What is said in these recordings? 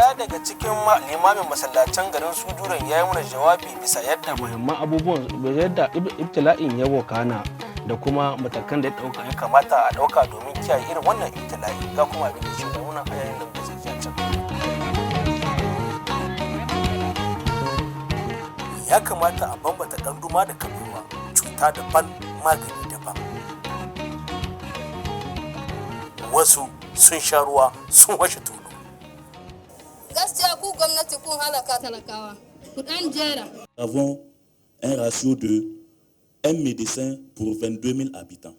ɗaya daga cikin limamin masallacin garin Sujuran ya yi mana jawabi bisa yadda muhimman abubuwan yadda ibtila'in ya wakana da kuma matakan da ya kamata a ɗauka domin kiyaye irin wannan ibtila'i ga kuma abin da shi da muna a yayin da muka sai can. Ya kamata a bambanta ɗanduma da kabewa, cuta daban magani daban. Wasu sun sha ruwa sun washe tulu. Gaskiya ku gwamnati kun halaka talakawa. Ku dan jera. Nous avons un ratio de 1 médecin pour 22 000 habitants.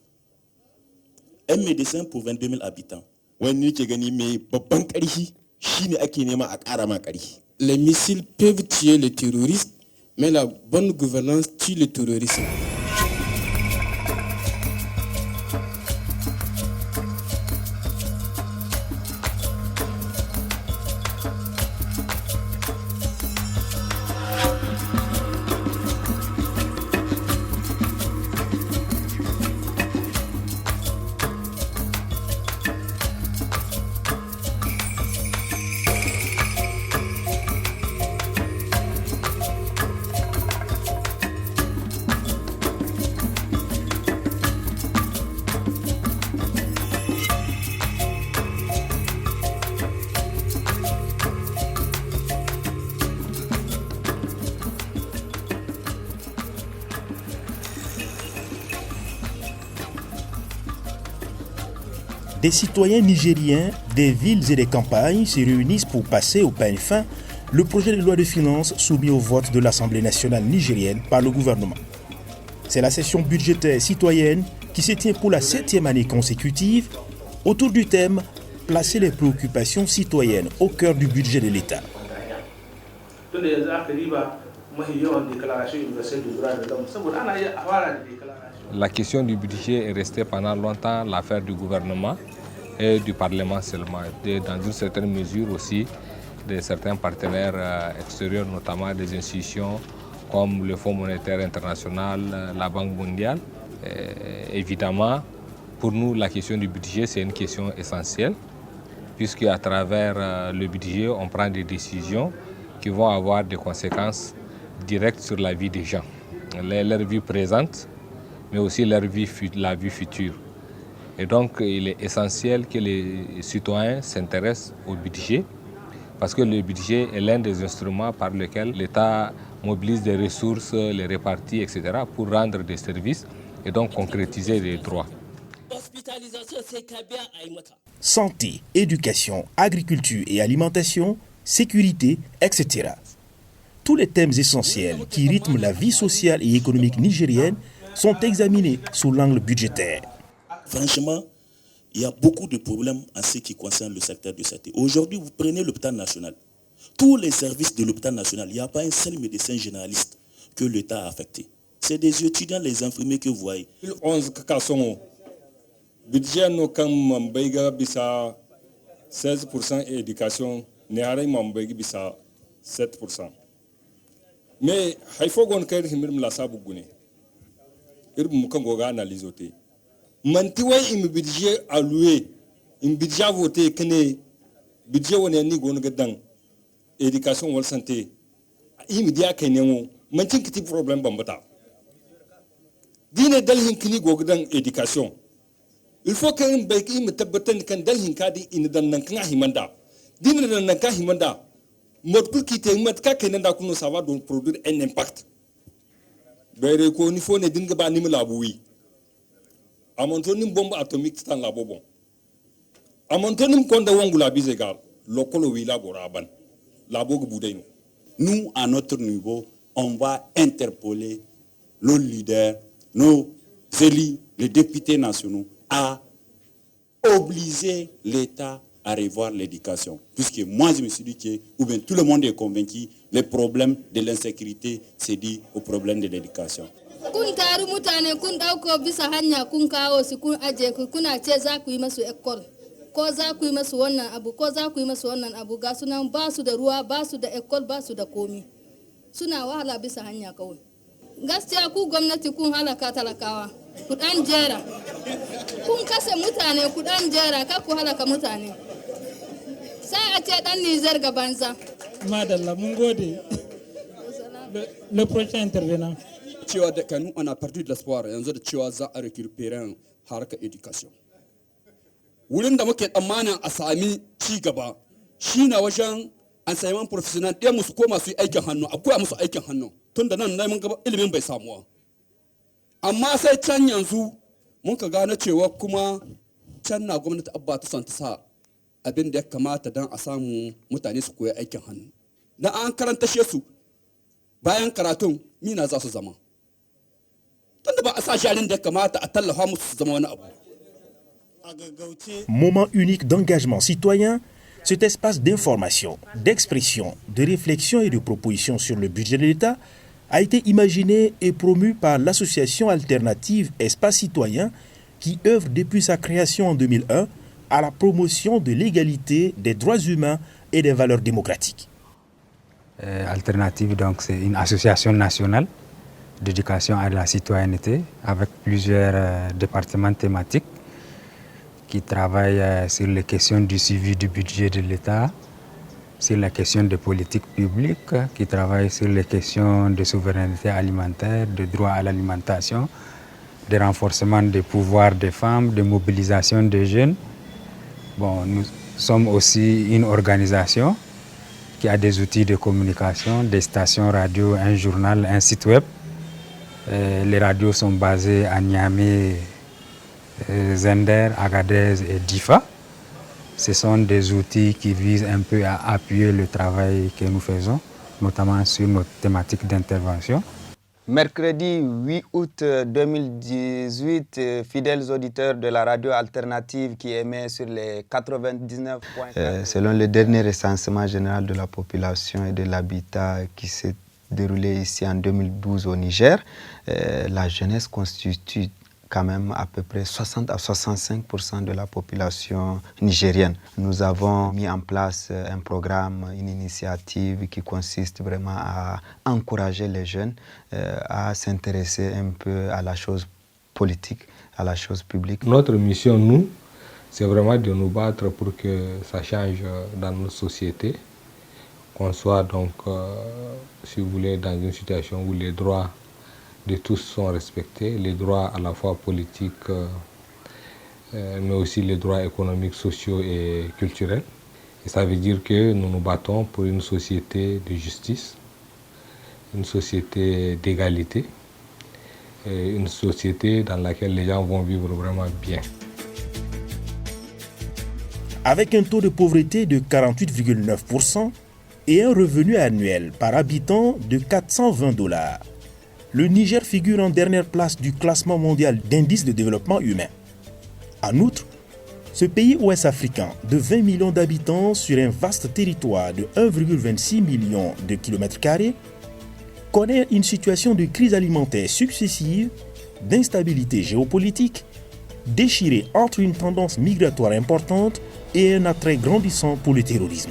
1 médecin pour 22 000 habitants. Wani yake gani mai babban ƙarfi shine ake nema a ƙara ma ƙarfi. Les missiles peuvent tuer les terroristes, mais la bonne gouvernance tue le terrorisme. Des citoyens nigériens, des villes et des campagnes se réunissent pour passer au peigne fin le projet de loi de finances soumis au vote de l'Assemblée nationale nigérienne par le gouvernement. C'est la session budgétaire citoyenne qui se tient pour la 7e année consécutive autour du thème « Placer les préoccupations citoyennes au cœur du budget de l'État ». La question du budget est restée pendant longtemps l'affaire du gouvernement et du Parlement seulement. Et dans une certaine mesure aussi de certains partenaires extérieurs, notamment des institutions comme le Fonds monétaire international, la Banque mondiale. Évidemment, pour nous, la question du budget, c'est une question essentielle, puisque à travers le budget, on prend des décisions qui vont avoir des conséquences directes sur la vie des gens, leur vie présente, mais aussi la vie future. Et donc, il est essentiel que les citoyens s'intéressent au budget, parce que le budget est l'un des instruments par lesquels l'État mobilise des ressources, les répartit, etc., pour rendre des services et donc concrétiser des droits. Santé, éducation, agriculture et alimentation, sécurité, etc. Tous les thèmes essentiels qui rythment la vie sociale et économique nigérienne sont examinés sous l'angle budgétaire. Franchement, il y a beaucoup de problèmes en ce qui concerne le secteur de santé. Aujourd'hui, vous prenez l'hôpital national. Tous les services de l'hôpital national, il n'y a pas un seul médecin généraliste que l'État a affecté. C'est des étudiants, les infirmiers que vous voyez. 2011 kakasongo budget no kam mambaiga bisa 16% éducation ne haray mambaiga bisa 7%. Mais haifo gon kayr himir mla sabu gune irbum mukango ga analyse manti way im budget alloué im budget voté kene budget woni ni gon gadan éducation wal santé im dia kaynemo mantin kiti problème bambata dine dalhin kini gogdan éducation il faut que un beki im tabbatan kan dalhin kadi in dan nan kan himanda dine dan nan kan himanda mod pour quitter mat ka kenanda kuno ça va donc produire un impact bere ko ni fo ne dinga ba ni labuwi amontonim bombe atomique tan la bobon amontonim konda wongula bisegal lokolo wi la boraban la bogu budayno. Nous, à notre niveau, on va interpeller nos leaders, nos élus, les députés nationaux, à obliger l'État à revoir l'éducation. Puisque moi, je me suis dit que, ou bien tout le monde est convaincu, les problèmes de l'insécurité, c'est dû au problème de l'éducation. Kun taru mutane kun dauko bisa hanya kun kawo su kun aje ku kuna ce za ku yi masu ekol ko za ku yi masu wannan abu ko za ku yi masu wannan abu ga sunan ba su da ruwa ba su da ekol ba su da komi suna wahala bisa hanya kawai. Gaskiya ku gwamnati kun halaka talakawa ku dan jera kun kase mutane ku dan jera ka ku halaka mutane sai a ce dan Nijar gabanza. Madalla, mun gode. Le prochain intervenant. Cewa da kanu ana perdu de l'espoir yanzu da cewa za a récupérer harkar education. Wurin da muke tsammanin a sami ci gaba shi na wajen an sayi professional ɗaya musu koma su yi aikin hannu a koya musu aikin hannu tun da nan mun gaba ilimin bai samuwa. Amma sai can yanzu mun ka gane cewa kuma can na gwamnati abba ta son ta sa abin da ya kamata don a samu mutane su koya aikin hannu. Dan an karanta su bayan karatun mina za su zama. Tunda ba a sa jarin da ya kamata a tallafa musu su zama wani abu. Moment unique d'engagement citoyen, cet espace d'information, d'expression, de réflexion et de proposition sur le budget de l'État a été imaginé et promu par l'association alternative Espace Citoyen qui œuvre depuis sa création en 2001 à la promotion de l'égalité des droits humains et des valeurs démocratiques. Alternative, donc, c'est une association nationale d'éducation à la citoyenneté avec plusieurs départements thématiques qui travaillent sur les questions du suivi du budget de l'État, sur les questions de politique publique, qui travaillent sur les questions de souveraineté alimentaire, de droit à l'alimentation, de renforcement des pouvoirs des femmes, de mobilisation des jeunes. Bon, nous sommes aussi une organisation qui a des outils de communication, des stations radio, un journal, un site web. Les radios sont basées à Niamey, Zender, Agadez et Difa. Ce sont des outils qui visent un peu à appuyer le travail que nous faisons, notamment sur nos thématiques d'intervention. Mercredi 8 août 2018, fidèles auditeurs de la radio alternative qui émet sur les 99.4. Selon le dernier recensement général de la population et de l'habitat qui s'est déroulé ici en 2012 au Niger, la jeunesse constitue quand même à peu près 60 à 65% de la population nigérienne. Nous avons mis en place un programme, une initiative qui consiste vraiment à encourager les jeunes à s'intéresser un peu à la chose politique, à la chose publique. Notre mission, nous, c'est vraiment de nous battre pour que ça change dans notre société, qu'on soit donc, si vous voulez, dans une situation où les droits de tous sont respectés, les droits à la fois politiques, mais aussi les droits économiques, sociaux et culturels. Et ça veut dire que nous nous battons pour une société de justice, une société d'égalité, et une société dans laquelle les gens vont vivre vraiment bien. Avec un taux de pauvreté de 48,9% et un revenu annuel par habitant de $420, le Niger figure en dernière place du classement mondial d'indice de développement humain. En outre, ce pays ouest-africain de 20 millions d'habitants sur un vaste territoire de 1,26 million de km² connaît une situation de crise alimentaire successive, d'instabilité géopolitique, déchirée entre une tendance migratoire importante et un attrait grandissant pour le terrorisme.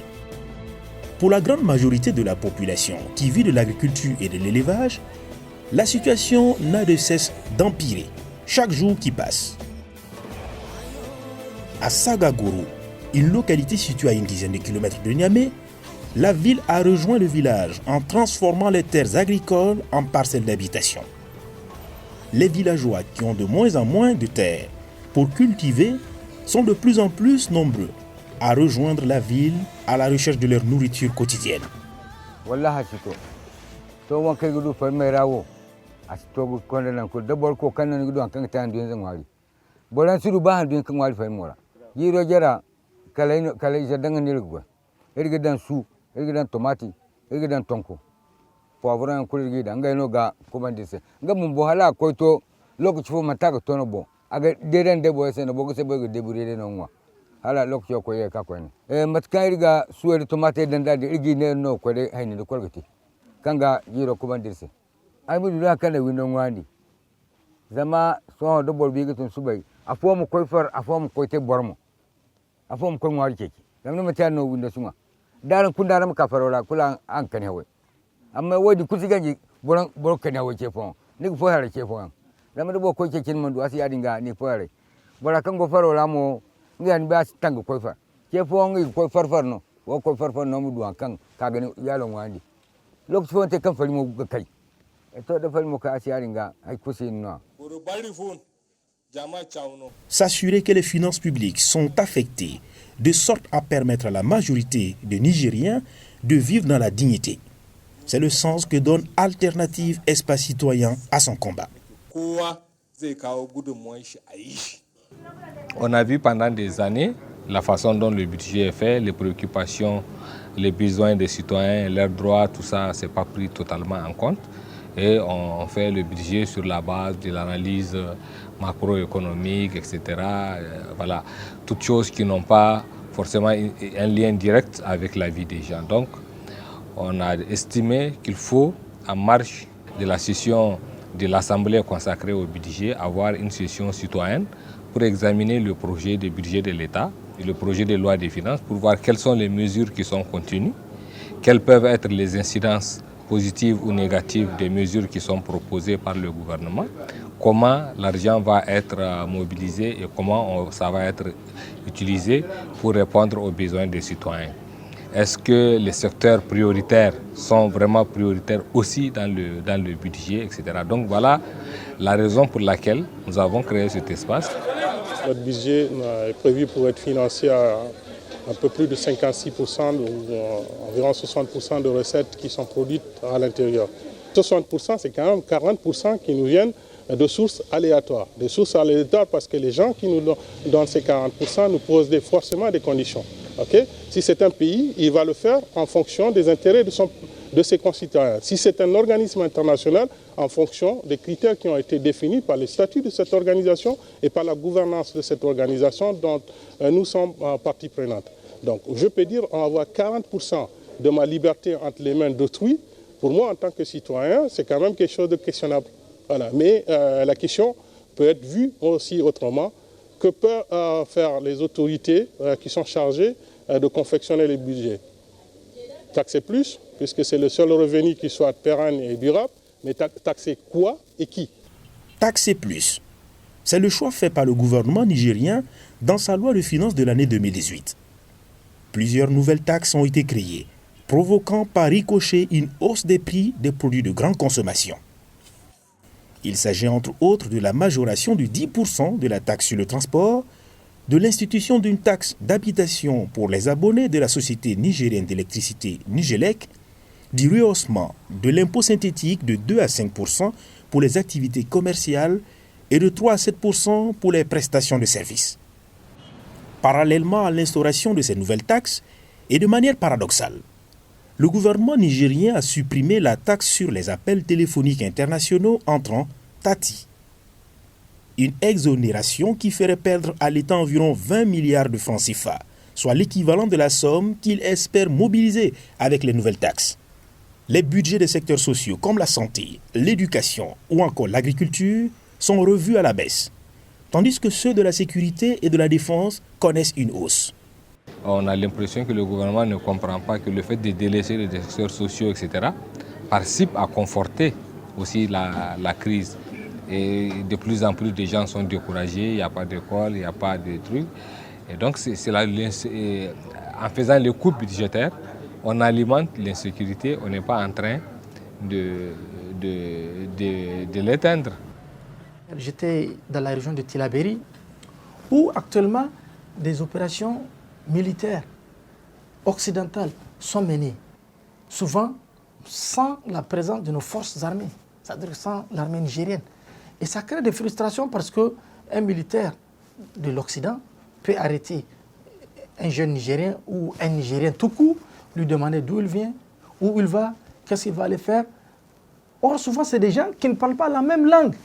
Pour la grande majorité de la population qui vit de l'agriculture et de l'élevage, la situation n'a de cesse d'empirer chaque jour qui passe. À Sagagoro, une localité située à une dizaine de kilomètres de Niamey, la ville a rejoint le village en transformant les terres agricoles en parcelles d'habitation. Les villageois qui ont de moins en moins de terres pour cultiver sont de plus en plus nombreux à rejoindre la ville à la recherche de leur nourriture quotidienne. Asitogu konde nan ko dabor ko kannan gudu an kan tan dun zangwari bolan sudu ba han dun kan wari fa mora yiro jara kalay ja dangan nirgo irga dan su irga dan tomati irga dan tonko poivron ko irga dan ngai no ga ko bandise ngam mun bo hala ko to lokaci fo mata ga tono bo aga deden de bo sen bo ko se bo ga debure de non wa hala lokaci ko ye ka ko ne matka irga su er tomati dan da irgi ne no ko de hayni de kolgati kanga yiro ko bandise Amin dula kana winon wani zama so do bor bi gutun subai afo mu koifar afo mu koite bormo afo mu kon wari keke dan no mata no windo suma daran kun daran ka farola kula an kan hawe amma wodi kusi ganji boron kan hawe ke fon ni fo hare ke fon dan do bo ko keke man do asi adinga ni fo hare bora kan go farola mo ngan ba tang koifar ke fon ngi ko farfar no wo ko farfar no mu duwan kan ka gani yalon wani lokaci wonte kan fari mu ga kai to da fari mu ka asiyarin ga ai kusi no. S'assurer que les finances publiques sont affectées de sorte à permettre à la majorité des Nigériens de vivre dans la dignité. C'est le sens que donne Alternative Espace Citoyen à son combat. On a vu pendant des années la façon dont le budget est fait, les préoccupations, les besoins des citoyens, leurs droits, tout ça, c'est pas pris totalement en compte. Et on fait le budget sur la base de l'analyse macroéconomique, etc. Voilà, toutes choses qui n'ont pas forcément un lien direct avec la vie des gens. Donc, on a estimé qu'il faut, en marge de la session de l'Assemblée consacrée au budget, avoir une session citoyenne pour examiner le projet de budget de l'État et le projet de loi des finances pour voir quelles sont les mesures qui sont contenues, quelles peuvent être les incidences positives ou négatives des mesures qui sont proposées par le gouvernement, comment l'argent va être mobilisé et comment ça va être utilisé pour répondre aux besoins des citoyens. Est-ce que les secteurs prioritaires sont vraiment prioritaires aussi dans le budget, etc. Donc voilà la raison pour laquelle nous avons créé cet espace. Notre budget est prévu pour être financé à un peu plus de 56%, ou environ 60% de recettes qui sont produites à l'intérieur. 60%, c'est quand même 40% qui nous viennent de sources aléatoires. Des sources aléatoires parce que les gens qui nous donnent ces 40% nous posent forcément des conditions. Okay? Si c'est un pays, il va le faire en fonction des intérêts de ses concitoyens. Si c'est un organisme international, en fonction des critères qui ont été définis par les statuts de cette organisation et par la gouvernance de cette organisation dont nous sommes partie prenante. Donc je peux dire on va avoir 40% de ma liberté entre les mains d'autrui. Pour moi, en tant que citoyen, c'est quand même quelque chose de questionnable. Voilà. Mais la question peut être vue aussi autrement. Que peuvent faire les autorités qui sont chargées de confectionner les budgets? Taxer plus, puisque c'est le seul revenu qui soit pérenne et durable, mais taxer quoi et qui? Taxer plus. C'est le choix fait par le gouvernement nigérien dans sa loi de finances de l'année 2018. Plusieurs nouvelles taxes ont été créées, provoquant par ricochet une hausse des prix des produits de grande consommation. Il s'agit entre autres de la majoration de 10% de la taxe sur le transport, de l'institution d'une taxe d'habitation pour les abonnés de la Société nigérienne d'électricité Nigélec, du rehaussement de l'impôt synthétique de 2 à 5% pour les activités commerciales et de 3 à 7% pour les prestations de services. Parallèlement à l'instauration de ces nouvelles taxes, et de manière paradoxale, le gouvernement nigérien a supprimé la taxe sur les appels téléphoniques internationaux entrants, TATI. Une exonération qui ferait perdre à l'État environ 20 milliards de francs CFA, soit l'équivalent de la somme qu'il espère mobiliser avec les nouvelles taxes. Les budgets des secteurs sociaux comme la santé, l'éducation ou encore l'agriculture sont revus à la baisse, tandis que ceux de la sécurité et de la défense connaissent une hausse. On a l'impression que le gouvernement ne comprend pas que le fait de délaisser les secteurs sociaux, etc., participe à conforter aussi la crise. Et de plus en plus de gens sont découragés, il n'y a pas d'école, il n'y a pas de trucs. Et donc, en faisant les coupes budgétaires, on alimente l'insécurité, on n'est pas en train de l'éteindre. J'étais dans la région de Tillabéri, où actuellement des opérations militaires occidentales sont menées, souvent sans la présence de nos forces armées, c'est-à-dire sans l'armée nigérienne. Et ça crée des frustrations parce qu'un militaire de l'Occident peut arrêter un jeune Nigérien ou un Nigérien tout court, lui demander d'où il vient, où il va, qu'est-ce qu'il va aller faire. Or, souvent, c'est des gens qui ne parlent pas la même langue.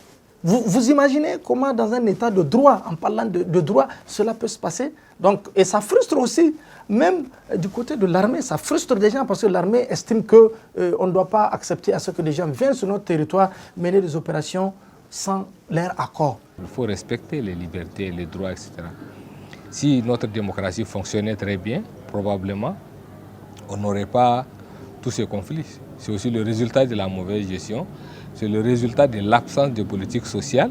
Vous imaginez comment dans un état de droit, en parlant de droit, cela peut se passer. Donc, et ça frustre aussi, même du côté de l'armée, ça frustre des gens parce que l'armée estime qu'on ne doit pas accepter à ce que des gens viennent sur notre territoire mener des opérations sans leur accord. Il faut respecter les libertés, les droits, etc. Si notre démocratie fonctionnait très bien, probablement, on n'aurait pas tous ces conflits. C'est aussi le résultat de la mauvaise gestion, c'est le résultat de l'absence de politique sociale.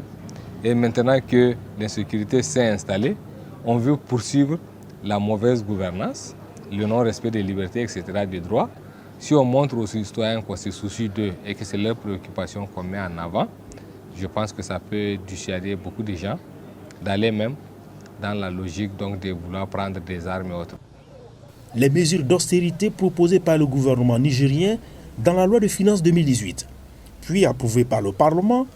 Et maintenant que l'insécurité s'est installée, on veut poursuivre la mauvaise gouvernance le non-respect des libertés, etc., des droits, si on montre aux citoyens qu'on se soucie d'eux et que c'est leurs préoccupations qu'on met en avant, je pense que ça peut dissuader beaucoup de gens d'aller même dans la logique donc, de vouloir prendre des armes et autres. Les mesures d'austérité proposées par le gouvernement nigérien dans la loi de finances 2018, puis approuvées par le Parlement,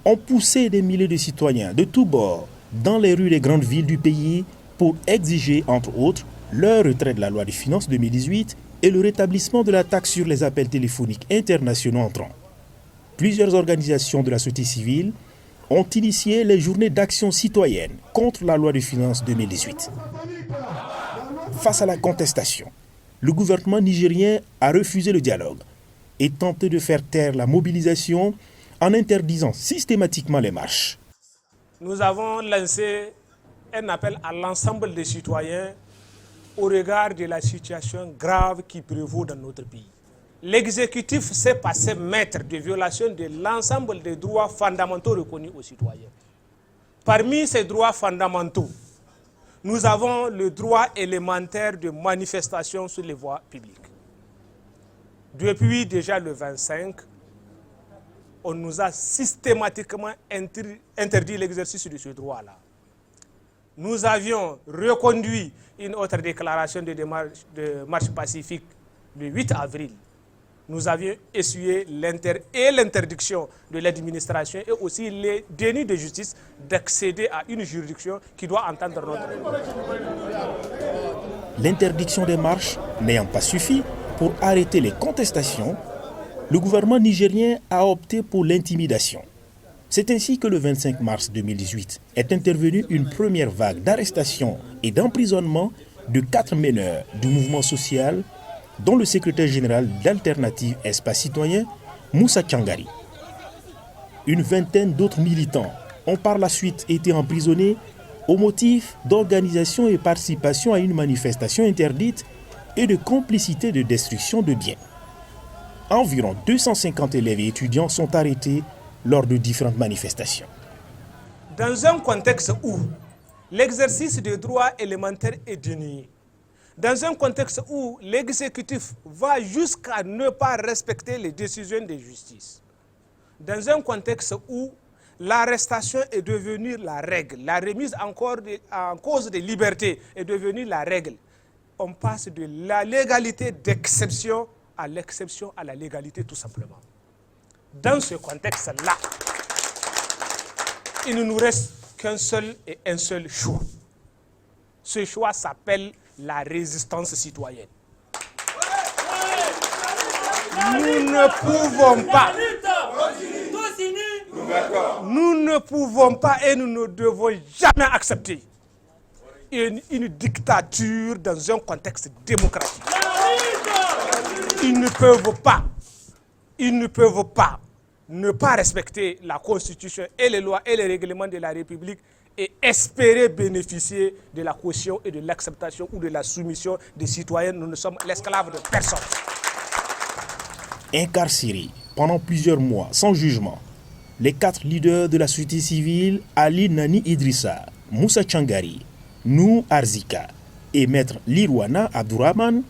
ont poussé des milliers de citoyens de tous bords dans les rues des grandes villes du pays pour exiger, entre autres, le retrait de la loi de finances 2018 et le rétablissement de la taxe sur les appels téléphoniques internationaux entrants. Plusieurs organisations de la société civile ont initié les journées d'action citoyenne contre la loi de finances 2018. Face à la contestation, le gouvernement nigérien a refusé le dialogue et tenté de faire taire la mobilisation en interdisant systématiquement les marches. Nous avons lancé un appel à l'ensemble des citoyens au regard de la situation grave qui prévaut dans notre pays. L'exécutif s'est passé maître de violation de l'ensemble des droits fondamentaux reconnus aux citoyens. Parmi ces droits fondamentaux, nous avons le droit élémentaire de manifestation sur les voies publiques. Depuis déjà le 25, on nous a systématiquement interdit l'exercice de ce droit-là. Nous avions reconduit une autre déclaration de marche pacifique le 8 avril. Nous avions essuyé l'interdiction de l'administration et aussi les dénis de justice d'accéder à une juridiction qui doit entendre notre voix. L'interdiction des marches n'ayant pas suffi pour arrêter les contestations, le gouvernement nigérien a opté pour l'intimidation. C'est ainsi que le 25 mars 2018 est intervenue une première vague d'arrestations et d'emprisonnement de 4 meneurs du mouvement social, dont le secrétaire général d'Alternative Espace Citoyen, Moussa Tchangari. Une vingtaine d'autres militants ont par la suite été emprisonnés au motif d'organisation et participation à une manifestation interdite et de complicité de destruction de biens. Environ 250 élèves et étudiants sont arrêtés lors de différentes manifestations. Dans un contexte où l'exercice des droits élémentaires est dénié, dans un contexte où l'exécutif va jusqu'à ne pas respecter les décisions de justice, dans un contexte où l'arrestation est devenue la règle, la remise en cause des libertés est devenue la règle, on passe de la légalité d'exception à l'exception à la légalité tout simplement. Dans ce contexte-là, il ne nous reste qu'un seul et un seul choix. Ce choix s'appelle la résistance citoyenne. Nous ne pouvons pas et nous ne devons jamais accepter une dictature dans un contexte démocratique. Ils ne peuvent pas ne pas respecter la Constitution et les lois et les règlements de la République et espérer bénéficier de la caution et de l'acceptation ou de la soumission des citoyens. Nous ne sommes l'esclave de personne. Incarcérés pendant plusieurs mois sans jugement, les 4 leaders de la société civile, Ali Nani Idrissa, Moussa Tchangari, Nou Arzika et Maître Lirwana Abdourahman,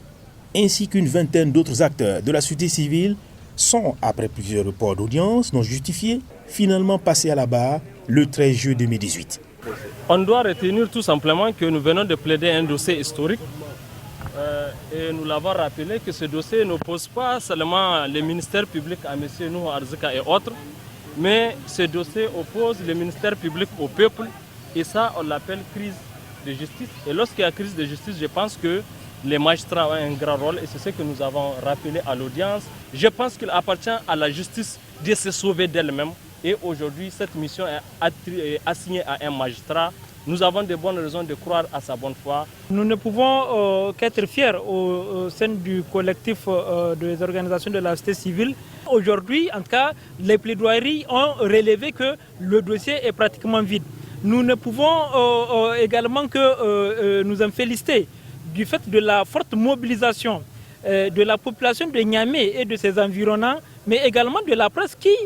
ainsi qu'une vingtaine d'autres acteurs de la société civile, sont, après plusieurs reports d'audience non justifiés, finalement passés à la barre le 13 juillet 2018. On doit retenir tout simplement que nous venons de plaider un dossier historique et nous l'avons rappelé que ce dossier n'oppose pas seulement le ministère public à M. Nou Arzika et autres, mais ce dossier oppose le ministère public au peuple et ça on l'appelle crise de justice. Et lorsqu'il y a crise de justice, je pense que les magistrats ont un grand rôle et c'est ce que nous avons rappelé à l'audience. Je pense qu'il appartient à la justice de se sauver d'elle-même et aujourd'hui cette mission est assignée à un magistrat. Nous avons de bonnes raisons de croire à sa bonne foi. Nous ne pouvons qu'être fiers au sein du collectif des organisations de la société civile. Aujourd'hui, en tout cas, les plaidoiries ont relevé que le dossier est pratiquement vide. Nous ne pouvons également que nous en féliciter du fait de la forte mobilisation de la population de Niamey et de ses environnants, mais également de la presse qui,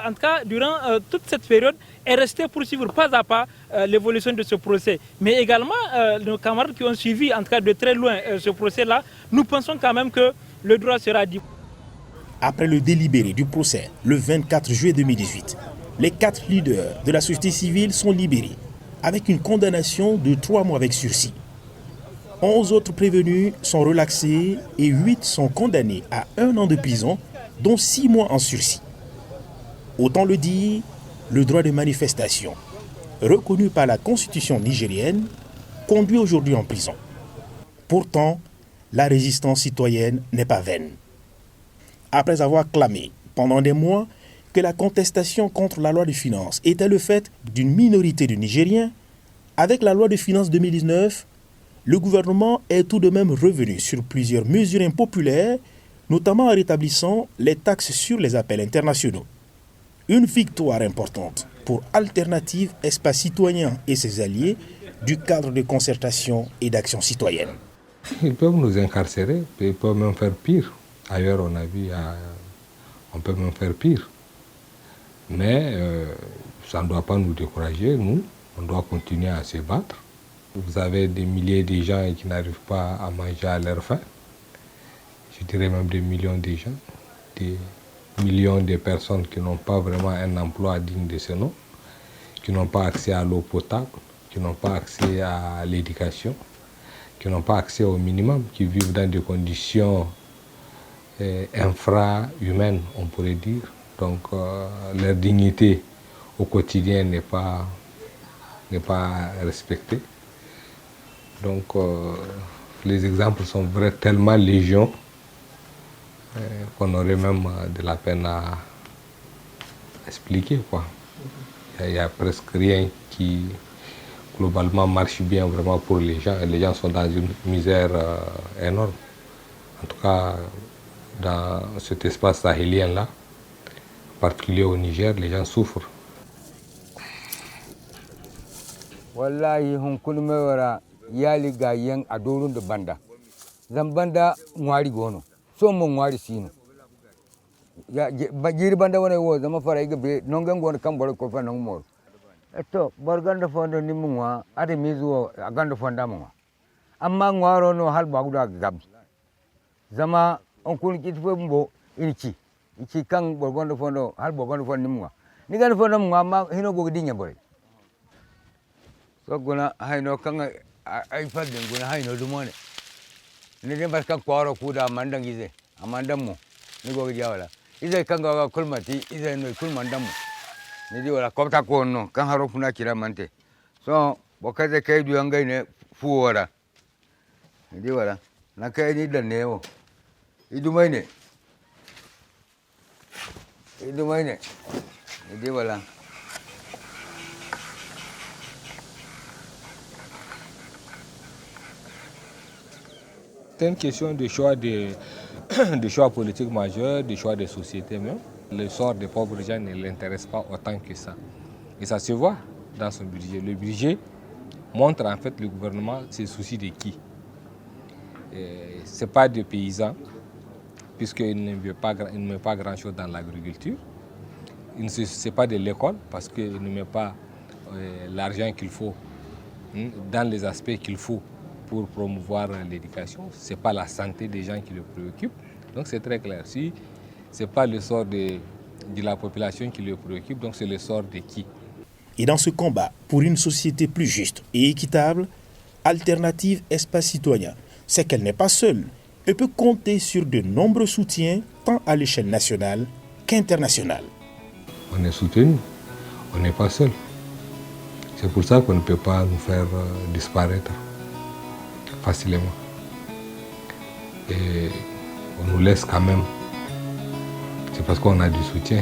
en tout cas, durant toute cette période, est restée pour suivre pas à pas l'évolution de ce procès. Mais également, nos camarades qui ont suivi, en tout cas de très loin, ce procès-là, nous pensons quand même que le droit sera dit. Après le délibéré du procès, le 24 juillet 2018, les 4 leaders de la société civile sont libérés, avec une condamnation de 3 mois avec sursis. 11 autres prévenus sont relaxés et 8 sont condamnés à 1 an de prison, dont 6 mois en sursis. Autant le dire, le droit de manifestation, reconnu par la Constitution nigérienne, conduit aujourd'hui en prison. Pourtant, la résistance citoyenne n'est pas vaine. Après avoir clamé pendant des mois que la contestation contre la loi de finances était le fait d'une minorité de Nigériens, avec la loi de finances 2019, le gouvernement est tout de même revenu sur plusieurs mesures impopulaires, notamment en rétablissant les taxes sur les appels internationaux. Une victoire importante pour Alternative Espace Citoyen et ses alliés du cadre de concertation et d'action citoyenne. Ils peuvent nous incarcérer, ils peuvent même faire pire. Ailleurs, on a vu, on peut même faire pire. Mais ça ne doit pas nous décourager, nous. On doit continuer à se battre. Vous avez des milliers de gens qui n'arrivent pas à manger à leur faim. Je dirais même des millions de gens. Des millions de personnes qui n'ont pas vraiment un emploi digne de ce nom, qui n'ont pas accès à l'eau potable, qui n'ont pas accès à l'éducation, qui n'ont pas accès au minimum, qui vivent dans des conditions infra-humaines, on pourrait dire. Donc leur dignité au quotidien n'est pas respectée. Donc les exemples sont tellement légion qu'on aurait même de la peine à expliquer, quoi. Il n'y a presque rien qui globalement marche bien vraiment pour les gens. Les gens sont dans une misère énorme. En tout cas, dans cet espace sahélien-là, en particulier au Niger, les gens souffrent. Wallahi hunkul mewara yali ga yang adorun de banda zambanda ngwari gono so mo ngwari sino ya bajiri banda wona wo zama fara iga be nongan gono kan bor ko fa non mor eto borganda fondo nimwa ade mizuo aganda fonda mo amma ngwaro no hal baguda gab zama on kun kit fo mbo inchi ichi kan borganda fondo hal borganda fondo nimwa ni gan fondo mo amma hino go dinya bore so guna haino kan ai fadin guna haino dumone ni den barkan kwaro kuda mandan gize amandan mu ni go giya wala ize kan ga kulmati ize no kulmandan mu ni di wala kopta ko no kan haro funa kira mante so bokaze kai du yangai ne fu wala ni di wala na kai ni dan ne wo idumai ne ni di wala. C'est une question de choix, de choix politiques majeurs, de choix des sociétés même. Le sort des pauvres gens ne l'intéresse pas autant que ça. Et ça se voit dans son budget. Le budget montre en fait le gouvernement se soucie de qui. Ce n'est pas des paysans, puisqu'il ne met pas grand-chose dans l'agriculture. Ce n'est pas de l'école, parce qu'il ne met pas l'argent qu'il faut dans les aspects qu'il faut pour promouvoir l'éducation. Ce n'est pas la santé des gens qui le préoccupe. Donc c'est très clair. Si ce n'est pas le sort de la population qui le préoccupe, donc c'est le sort de qui? Et dans ce combat pour une société plus juste et équitable, Alternative Espace Citoyen sait qu'elle n'est pas seule et peut compter sur de nombreux soutiens tant à l'échelle nationale qu'internationale. On est soutenu, on n'est pas seul. C'est pour ça qu'on ne peut pas nous faire disparaître facilement. Et on nous laisse quand même. C'est parce qu'on a du soutien.